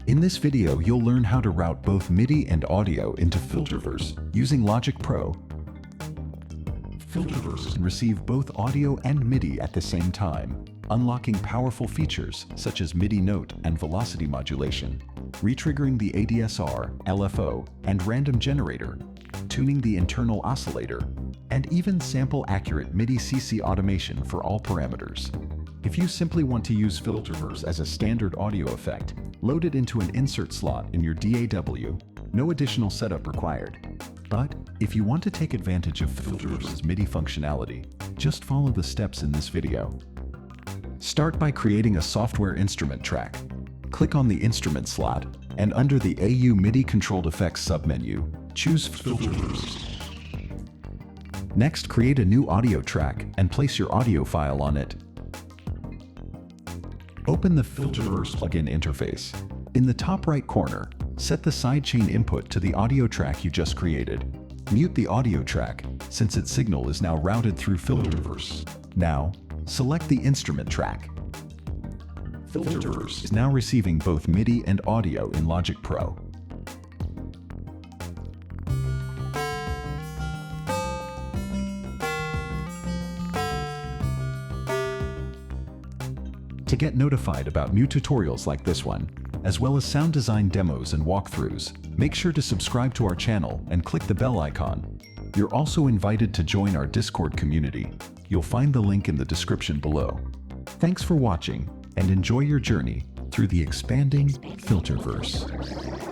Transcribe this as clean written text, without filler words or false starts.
In this video, you'll learn how to route both MIDI and audio into Filterverse using Logic Pro. Filterverse can receive both audio and MIDI at the same time, unlocking powerful features such as MIDI note and velocity modulation, retriggering the ADSR, LFO, and random generator, tuning the internal oscillator, and even sample-accurate MIDI CC automation for all parameters. If you simply want to use Filterverse as a standard audio effect, load it into an insert slot in your DAW, no additional setup required. But if you want to take advantage of Filterverse's MIDI functionality, just follow the steps in this video. Start by creating a software instrument track. Click on the instrument slot, and under the AU MIDI controlled effects submenu, choose Filterverse. Next, create a new audio track and place your audio file on it. Open the Filterverse plugin interface. In the top right corner, set the sidechain input to the audio track you just created. Mute the audio track, since its signal is now routed through Filterverse. Now, select the instrument track. Filterverse is now receiving both MIDI and audio in Logic Pro. To get notified about new tutorials like this one, as well as sound design demos and walkthroughs, make sure to subscribe to our channel and click the bell icon. You're also invited to join our Discord community. You'll find the link in the description below. Thanks for watching, and enjoy your journey through the expanding Filterverse.